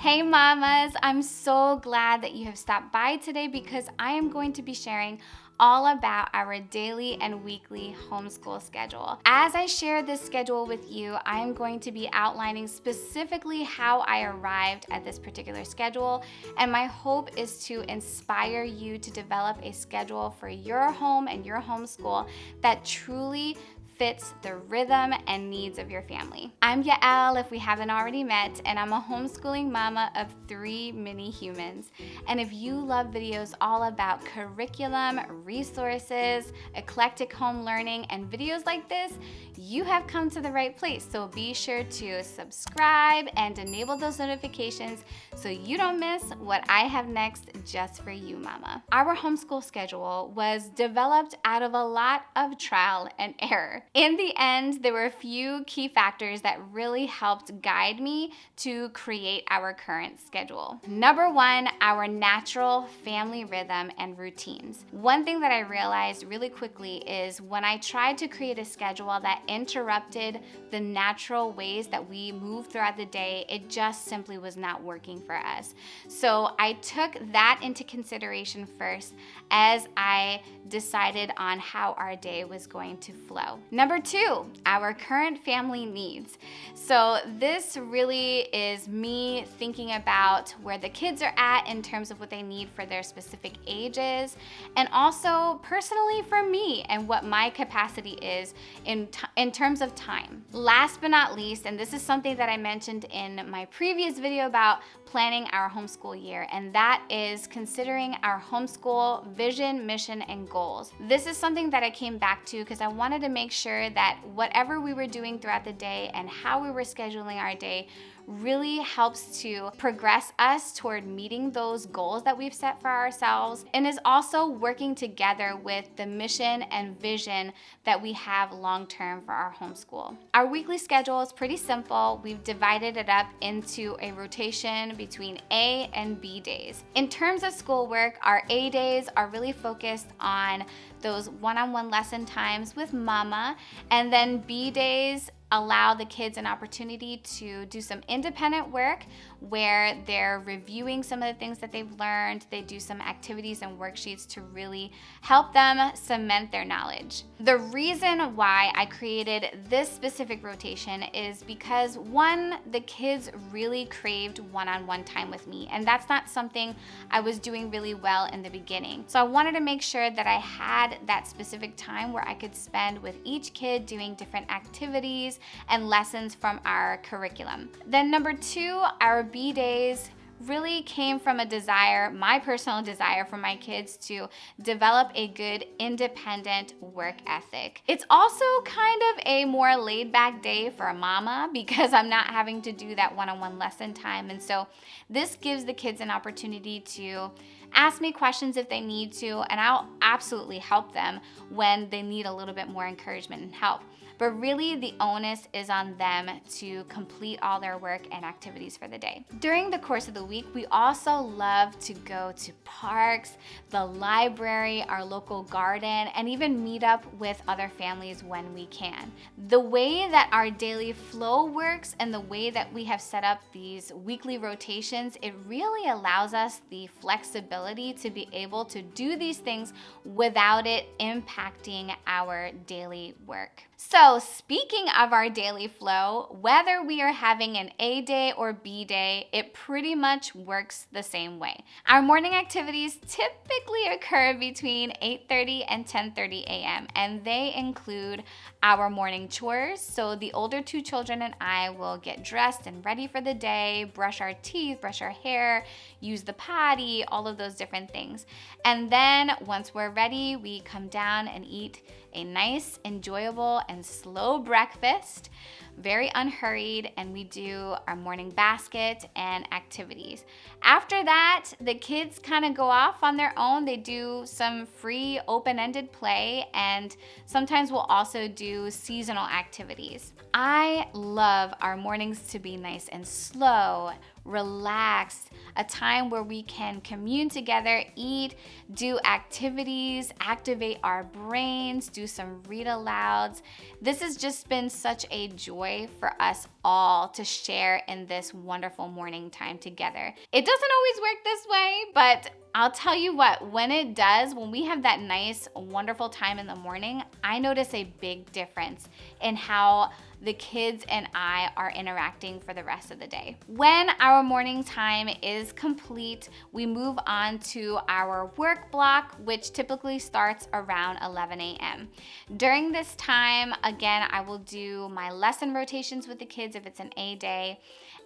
Hey mamas, I'm so glad that you have stopped by today because I am going to be sharing all about our daily and weekly homeschool schedule. As I share this schedule with you, I am going to be outlining specifically how I arrived at this particular schedule, and my hope is to inspire you to develop a schedule for your home and your homeschool that truly fits the rhythm and needs of your family. I'm Yael, if we haven't already met, and I'm a homeschooling mama of 3 mini humans. And if you love videos all about curriculum, resources, eclectic home learning, and videos like this, you have come to the right place. So be sure to subscribe and enable those notifications so you don't miss what I have next just for you, mama. Our homeschool schedule was developed out of a lot of trial and error. In the end, there were a few key factors that really helped guide me to create our current schedule. Number one, our natural family rhythm and routines. One thing that I realized really quickly is when I tried to create a schedule that interrupted the natural ways that we move throughout the day, it just simply was not working for us. So I took that into consideration first as I decided on how our day was going to flow. Number two, our current family needs. So this really is me thinking about where the kids are at in terms of what they need for their specific ages, and also personally for me and what my capacity is in terms of time. Last but not least, and this is something that I mentioned in my previous video about planning our homeschool year, and that is considering our homeschool vision, mission, and goals. This is something that I came back to because I wanted to make sure that whatever we were doing throughout the day and how we were scheduling our day really helps to progress us toward meeting those goals that we've set for ourselves, and is also working together with the mission and vision that we have long-term for our homeschool. Our weekly schedule is pretty simple. We've divided it up into a rotation between A and B days. In terms of schoolwork, our A days are really focused on those one-on-one lesson times with mama, and then B days allow the kids an opportunity to do some independent work where they're reviewing some of the things that they've learned. They do some activities and worksheets to really help them cement their knowledge. The reason why I created this specific rotation is because one, the kids really craved one-on-one time with me, and that's not something I was doing really well in the beginning. So I wanted to make sure that I had that specific time where I could spend with each kid doing different activities and lessons from our curriculum. Then number two, our B days really came from a desire, my personal desire for my kids to develop a good independent work ethic. It's also kind of a more laid back day for a mama because I'm not having to do that one-on-one lesson time. And so this gives the kids an opportunity to ask me questions if they need to, and I'll absolutely help them when they need a little bit more encouragement and help. But really the onus is on them to complete all their work and activities for the day. During the course of the week, we also love to go to parks, the library, our local garden, and even meet up with other families when we can. The way that our daily flow works and the way that we have set up these weekly rotations, it really allows us the flexibility to be able to do these things without it impacting our daily work. So speaking of our daily flow, whether we are having an A day or B day, it pretty much works the same way. Our morning activities typically occur between 8:30 and 10:30 a.m. and they include our morning chores. So the older 2 children and I will get dressed and ready for the day, brush our teeth, brush our hair, use the potty, all of those different things. And then once we're ready, we come down and eat a nice, enjoyable, and slow breakfast, very unhurried, and we do our morning basket and activities. After that, the kids kind of go off on their own. They do some free open-ended play, and sometimes we'll also do seasonal activities. I love our mornings to be nice and slow, relaxed, a time where we can commune together, eat, do activities, activate our brains, do some read alouds. This has just been such a joy for us all to share in this wonderful morning time together. It doesn't always work this way, but I'll tell you what, when it does, when we have that nice, wonderful time in the morning, I notice a big difference in how the kids and I are interacting for the rest of the day. When our morning time is complete, we move on to our work block, which typically starts around 11 a.m. During this time, again, I will do my lesson rotations with the kids if it's an A day.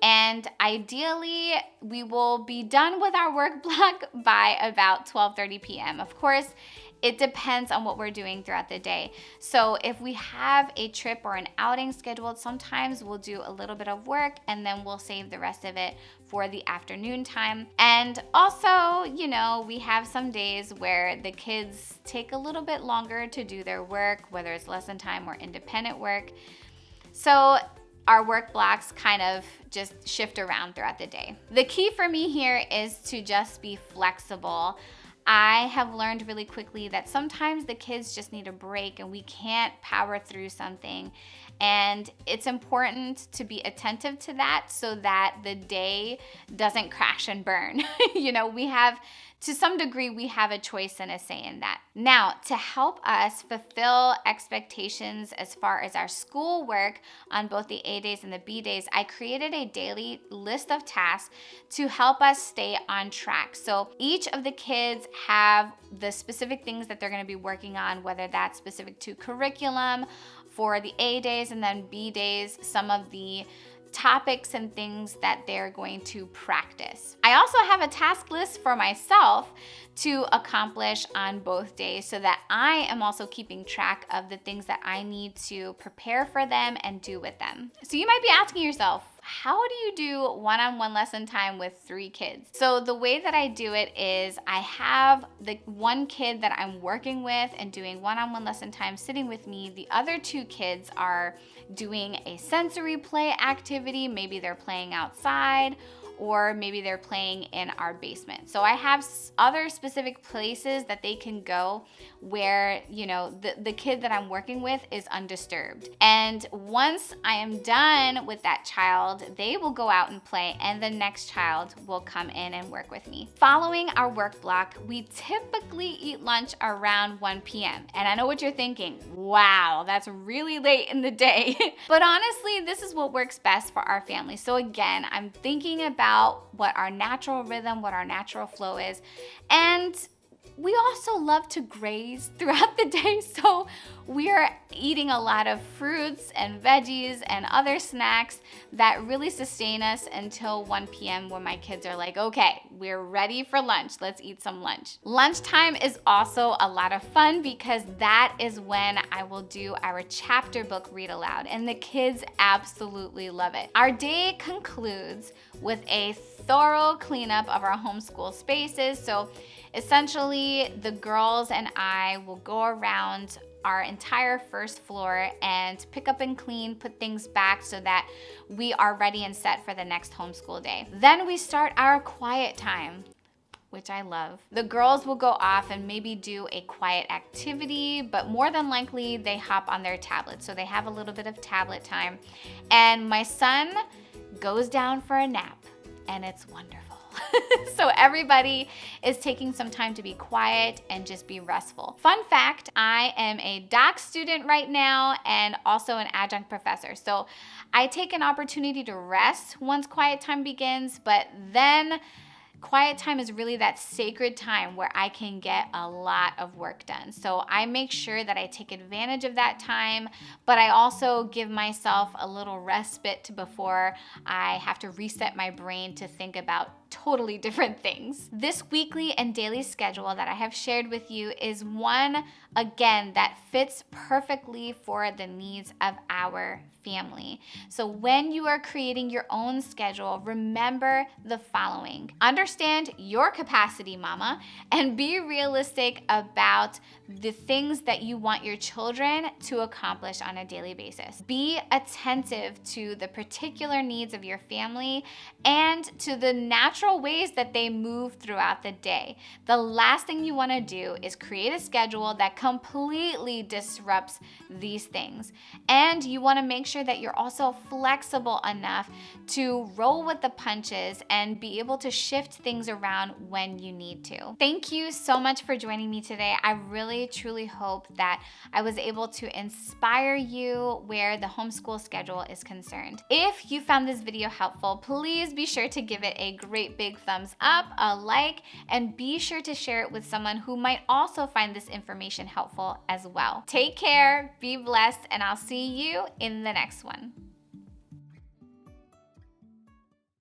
And ideally, we will be done with our work block by about 12:30 p.m. Of course, it depends on what we're doing throughout the day. So if we have a trip or an outing scheduled, sometimes we'll do a little bit of work and then we'll save the rest of it for the afternoon time. And also, we have some days where the kids take a little bit longer to do their work, whether it's lesson time or independent work. So our work blocks kind of just shift around throughout the day. The key for me here is to just be flexible. I have learned really quickly that sometimes the kids just need a break and we can't power through something. And it's important to be attentive to that so that the day doesn't crash and burn. To some degree, we have a choice and a say in that. Now, to help us fulfill expectations as far as our schoolwork on both the A days and the B days, I created a daily list of tasks to help us stay on track. So each of the kids have the specific things that they're going to be working on, whether that's specific to curriculum for the A days, and then B days, some of the topics and things that they're going to practice. I also have a task list for myself to accomplish on both days so that I am also keeping track of the things that I need to prepare for them and do with them. So you might be asking yourself, how do you do one-on-one lesson time with 3 kids? So the way that I do it is I have the one kid that I'm working with and doing one-on-one lesson time sitting with me. The other 2 kids are doing a sensory play activity. Maybe they're playing outside, or maybe they're playing in our basement. So I have other specific places that they can go where, the kid that I'm working with is undisturbed. And once I am done with that child, they will go out and play, and the next child will come in and work with me. Following our work block, we typically eat lunch around 1 p.m. And I know what you're thinking, wow, that's really late in the day. But honestly, this is what works best for our family. So again, I'm thinking about what our natural rhythm, what our natural flow is. And we also love to graze throughout the day, so we are eating a lot of fruits and veggies and other snacks that really sustain us until 1 p.m. when my kids are like, okay, we're ready for lunch. Let's eat some lunch. Lunchtime is also a lot of fun because that is when I will do our chapter book read aloud, and the kids absolutely love it. Our day concludes with a thorough cleanup of our homeschool spaces. So essentially, the girls and I will go around our entire first floor and pick up and clean, put things back so that we are ready and set for the next homeschool day. Then we start our quiet time, which I love. The girls will go off and maybe do a quiet activity, but more than likely they hop on their tablet. So they have a little bit of tablet time. And my son goes down for a nap, and it's wonderful. So everybody is taking some time to be quiet and just be restful. Fun fact, I am a doc student right now and also an adjunct professor. So I take an opportunity to rest once quiet time begins, but then quiet time is really that sacred time where I can get a lot of work done. So I make sure that I take advantage of that time, but I also give myself a little respite before I have to reset my brain to think about totally different things. This weekly and daily schedule that I have shared with you is one, again, that fits perfectly for the needs of our family. So when you are creating your own schedule, remember the following. Understand understand your capacity, mama, and be realistic about the things that you want your children to accomplish on a daily basis. Be attentive to the particular needs of your family and to the natural ways that they move throughout the day. The last thing you want to do is create a schedule that completely disrupts these things. And you want to make sure that you're also flexible enough to roll with the punches and be able to shift things around when you need to. Thank you so much for joining me today. I really, truly hope that I was able to inspire you where the homeschool schedule is concerned. If you found this video helpful, please be sure to give it a great big thumbs up, a like, and be sure to share it with someone who might also find this information helpful as well. Take care, be blessed, and I'll see you in the next one.